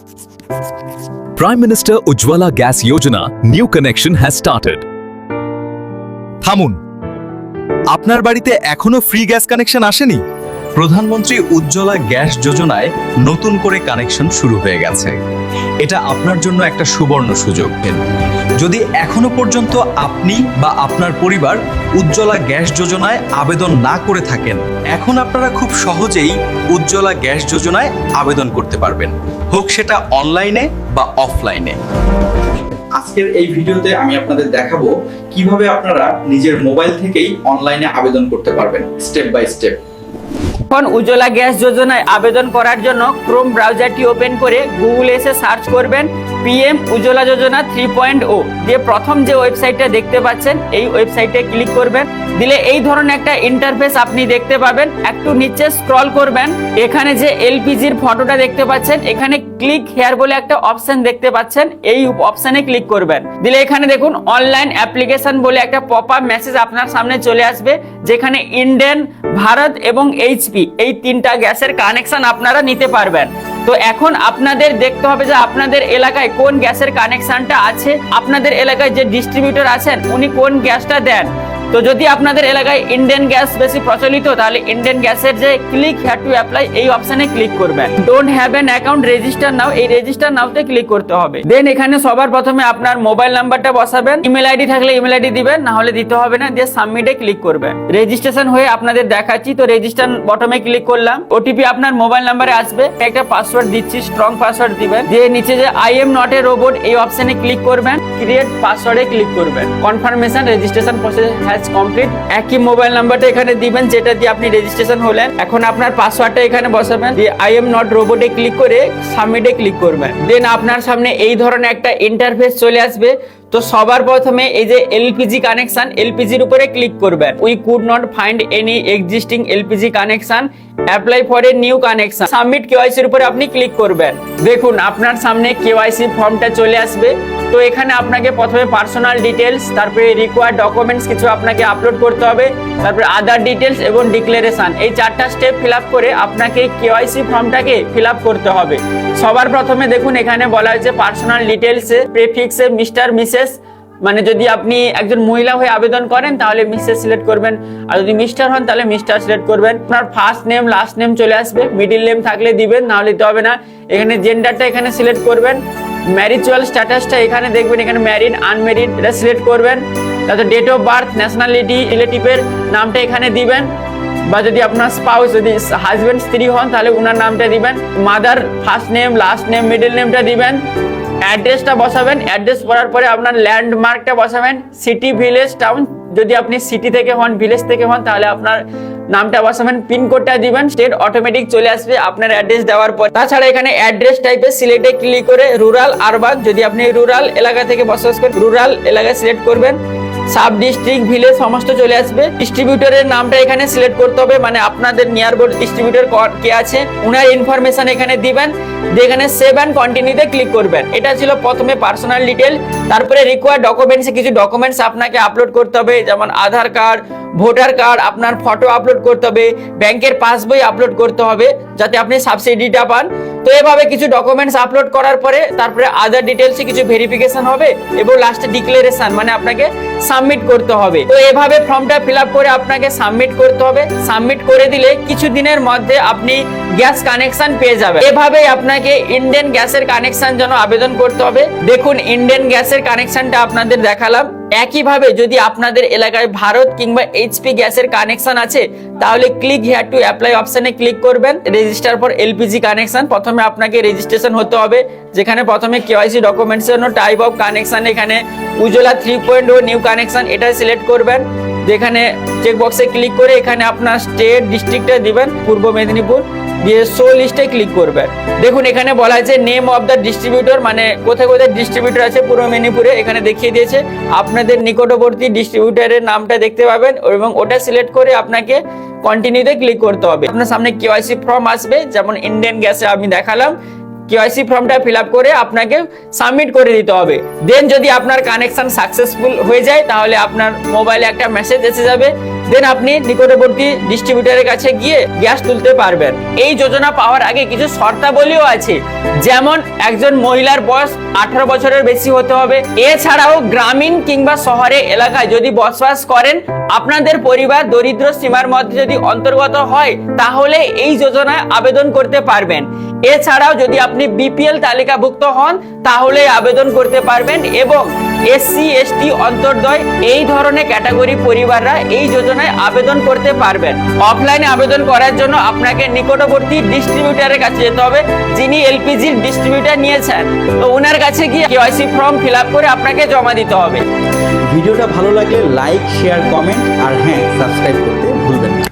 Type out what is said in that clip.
Prime Minister Ujjwala Gas Yojana new connection has started. থামুন, আপনার বাড়িতে এখনো ফ্রি গ্যাস কানেকশন আসেনি? প্রধানমন্ত্রী উজ্জ্বলা গ্যাস যোজনায় নতুন করে কানেকশন শুরু হয়ে গেছে। এটা আপনার জন্য একটা সুবর্ণ সুযোগ। যদি এখনো পর্যন্ত আপনি বা আপনার পরিবার উজ্জ্বলা গ্যাস যোজনায় আবেদন না করে থাকেন, এখন আপনারা খুব সহজেই উজ্জ্বলা গ্যাস যোজনায় আবেদন করতে পারবেন, হোক সেটা অনলাইনে বা অফলাইনে। আজকের এই ভিডিওতে আমি আপনাদের দেখাবো কিভাবে আপনারা নিজের মোবাইল থেকেই অনলাইনে আবেদন করতে পারবেন স্টেপ বাই স্টেপ। এখন উজ্জ্বলা গ্যাস যোজনায় আবেদন করার জন্য ক্রোম ব্রাউজারটি ওপেন করে গুগলে এসে সার্চ করবেন পিএম উজ্জ্বলা যোজনা 3.0 দিয়ে প্রথম যে ওয়েবসাইটটা দেখতে পাচ্ছেন এই ওয়েবসাইটে ক্লিক করবেন। দিলে এই ধরনের একটা ইন্টারফেস আপনি দেখতে পাবেন। একটু নিচে স্ক্রল করবেন, এখানে যে এলপিজির ফটোটা দেখতে পাচ্ছেন এখানে ক্লিক হেয়ার বলে একটা অপশন দেখতে পাচ্ছেন, এই অপশনে ক্লিক করবেন। দিলে এখানে দেখুন অনলাইন অ্যাপ্লিকেশন বলে একটা পপ আপ মেসেজ আপনার সামনে চলে আসবে, যেখানে ইন্ডেন, ভারত এবং এইচপি এই তিনটা গ্যাসের কানেকশন আপনারা নিতে পারবেন। তো এখন আপনাদের দেখতে হবে যে আপনাদের এলাকায় কোন গ্যাসের কানেকশনটা আছে, আপনাদের এলাকায় যে ডিস্ট্রিবিউটর আছেন উনি কোন গ্যাসটা দেন। তো যদি আপনাদের এলাকায় ইন্ডিয়ান গ্যাস বেশি প্রচলিত, তাহলে ইন্ডিয়ান গ্যাসের যে ক্লিক হেয়ার টু অ্যাপ্লাই এই অপশনে ক্লিক করবেন। Don't have an account register নাও, এই রেজিস্টার নাওতে ক্লিক করতে হবে। দেন এখানে সবার প্রথমে আপনার মোবাইল নাম্বারটা বসাবেন, ইমেল আইডি থাকলে ইমেল আইডি দিবেন, না হলে দিতে হবে না, দিয়ে সাবমিটে ক্লিক করবেন। রেজিস্ট্রেশন হয়ে আপনাদের দেখাচ্ছি, তো রেজিস্টার বটমে ক্লিক করলাম। ওটিপি আপনার মোবাইল নাম্বারে আসবে, একটা পাসওয়ার্ড দিচ্ছি, স্ট্রং পাসওয়ার্ড দিবেন। দিয়ে নিচে যে I am not a robot এই অপশনে ক্লিক করবেন, ক্রিয়েট পাসওয়ার্ডে ক্লিক করবেন। Confirmation registration process has complete. একই মোবাইল নাম্বারটা এখানে দিবেন যেটা দিয়ে আপনি রেজিস্ট্রেশন হলেন। এখন আপনার পাসওয়ার্ডটা এখানে বসাবেন, দিয়ে আই এম নট রোবটে ক্লিক করে সাবমিটে ক্লিক করবেন। দেন আপনার সামনে এই ধরনের একটা ইন্টারফেস চলে আসবে। তো সবার প্রথমে এই যে এলপিজি কানেকশন, এলপিজির উপরে ক্লিক করবেন। We could not find any existing LPG connection, apply for a new connection, submit KYC এর উপরে আপনি ক্লিক করবেন। দেখুন আপনার সামনে কেওয়াইসি ফর্মটা চলে আসবে। তো এখানে আপনাকে প্রথমে পার্সোনাল ডিটেলস, তারপরে রিকোয়ার্ড ডকুমেন্টস কিছু আপনাকে আপলোড করতে হবে, তারপরে আদার ডিটেলস এবং ডিক্লারেশন, এই চারটা স্টেপ ফিল আপ করে আপনাকে কেওয়াইসি ফর্মটাকে ফিল আপ করতে হবে। সবার প্রথমে দেখুন এখানে বলা হয়েছে পার্সোনাল ডিটেলসে প্রেফিক্সে মিস্টার মিসেস, মানে যদি আপনি একজন মহিলা হয়ে আবেদন করেন তাহলে মিসেস সিলেক্ট করবেন, আর যদি মিস্টার হন তাহলে মিস্টার সিলেক্ট করবেন। আপনার ফার্স্ট নেম লাস্ট নেম চলে আসবে, মিডিল নেম থাকলে দিবেন, না হলে দিতে হবে না। এখানে জেন্ডারটা এখানে সিলেক্ট করবেন। ম্যারিচুয়াল স্ট্যাটাসটা এখানে দেখবেন, এখানে ম্যারিড আনম্যারিড এটা সিলেক্ট করবেন। তারপর ডেট অফ বার্থ, ন্যাশনালিটি, রিলেটিভের নামটা এখানে দিবেন, বা যদি আপনার স্পাউস যদি হাজবেন্ড স্ত্রী হন তাহলে ওনার নামটা দিবেন। Mother first name last name middle নেমটা দিবেন। অ্যাড্রেসটা বসাবেন, অ্যাড্রেস পড়ার পরে আপনার ল্যান্ডমার্কটা বসাবেন, সিটি ভিলেজ টাউন, যদি আপনি সিটি থেকে হন ভিলেজ থেকে হন তাহলে আপনার নামটা বসাবেন, পিনকোডটা দিবেন, স্টেট অটোমেটিক চলে আসবে আপনার অ্যাড্রেস দেওয়ার পর। তাছাড়া এখানে অ্যাড্রেস টাইপে সিলেক্টে ক্লিক করে রুরাল আরবান, যদি আপনি রুরাল এলাকা থেকে বসবাস করেন রুরাল এলাকা সিলেক্ট করবেন। সাব ডিস্ট্রিক্ট ভিলেজ সমস্ত চলে আসবে। ডিস্ট্রিবিউটরের নামটা এখানে সিলেক্ট করতে হবে, মানে আপনাদের নিয়ারবোর্ড ডিস্ট্রিবিউটর কে আছে উনার ইনফরমেশন এখানে দিবেন, দিয়ে এখানে সেভ অ্যান্ড কন্টিনিউতে ক্লিক করবেন। এটা ছিল প্রথমে পার্সোনাল ডিটেল। তারপরে রিকোয়ার্ড ডকুমেন্টসে কিছু ডকুমেন্টস আপনাকে আপলোড করতে হবে, যেমন আধার কার্ড, ভোটার কার্ড, আপনার ফটো আপলোড করতে হবে, ব্যাংকের পাসবই আপলোড করতে হবে যাতে আপনি সাবসিডিটা পান। তো এভাবে কিছু ডকুমেন্টস আপলোড করার পরে তারপরে আদার ডিটেলসে কিছু ভেরিফিকেশন হবে এবং লাস্টে ডিক্লারেশন, মানে আপনাকে সাবমিট করতে হবে। তো এভাবে ফর্মটা ফিল আপ করে আপনাকে সাবমিট করতে হবে। সাবমিট করে দিলে কিছু দিনের মধ্যে আপনি গ্যাস কানেকশন পেয়ে যাবেন। এভাবেই আপনাকে ইন্ডিয়ান গ্যাসের কানেকশন জন্য আবেদন করতে হবে। দেখুন ইন্ডিয়ান গ্যাসের কানেকশনটা আপনাদের দেখালাম। একইভাবে যদি আপনাদের এলাকায় ভারত কিংবা এইচপি গ্যাসের কানেকশন আছে তাহলে ক্লিক হেয়ার টু অ্যাপ্লাই অপশনে ক্লিক করবেন। রেজিস্টার ফর এলপিজি কানেকশন, প্রথমে আপনাকে রেজিস্ট্রেশন হতে হবে, যেখানে প্রথমে কেওয়াইসি ডকুমেন্টসের জন্য টাইপ অফ কানেকশন এখানে উজ্জ্বলা 3.0 নিউ কানেকশন এটা সিলেক্ট করবেন। যেখানে চেকবক্সে ক্লিক করে এখানে আপনার স্টেট ডিস্ট্রিক্টটা দিবেন, পূর্ব মেদিনীপুর, দিয়ে শো লিস্টে ক্লিক করবেন। দেখুন এখানে বলা আছে নেম অফ দ্য ডিস্ট্রিবিউটর, মানে কোথায় কোথায় ডিস্ট্রিবিউটর আছে পূর্ব মেদিনীপুরে এখানে দেখিয়ে দিয়েছে। আপনাদের নিকটবর্তী ডিস্ট্রিবিউটরের নামটা দেখতে পাবেন এবং ওটা সিলেক্ট করে আপনাকে কন্টিনিউতে ক্লিক করতে হবে। আপনার সামনে কেওয়াইসি ফর্ম আসবে, যেমন ইন্ডিয়ান গ্যাসে আমি দেখালাম কেওয়াইসি ফর্মটা ফিল আপ করে আপনাকে সাবমিট করে দিতে হবে। দেন যদি আপনার কানেকশন সাকসেসফুল হয়ে যায় তাহলে আপনার মোবাইলে একটা মেসেজ এসে যাবে, দেন আপনি নিকটবর্তী ডিস্ট্রিবিউটরের কাছে গিয়ে গ্যাস তুলতে পারবেন। এই যোজনা পাওয়ার আগে কিছু শর্তাবলীও আছে, যেমন একজন মহিলার বয়স 18 বছরের বেশি হতে হবে। এছাড়াও গ্রামীণ কিংবা শহরে এলাকায় যদি বসবাস করেন, আপনাদের পরিবার দরিদ্র সীমার মধ্যে যদি অন্তর্গত হয় তাহলে এই যোজনায় আবেদন করতে পারবেন। এছাড়াও যদি আপনি বিপিএল তালিকাভুক্ত হন তাহলে আবেদন করতে পারবেন, এবং এসসি এসটি অন্তর্দয় এই ধরনের ক্যাটাগরি পরিবাররা এই যোজনায় আবেদন করতে পারবেন। অফলাইনে আবেদন করার জন্য আপনাকে নিকটবর্তী ডিস্ট্রিবিউটরের কাছে যেতে হবে, যিনি এলপিজির ডিস্ট্রিবিউটর নিয়েছেন। তো ওনার কাছে গিয়ে কেওয়াইসি ফর্ম ফিল আপ করে আপনাকে জমা দিতে হবে। ভিডিওটা ভালো লাগলে লাইক, শেয়ার, কমেন্ট আর হ্যাঁ, সাবস্ক্রাইব করতে ভুলবেন না।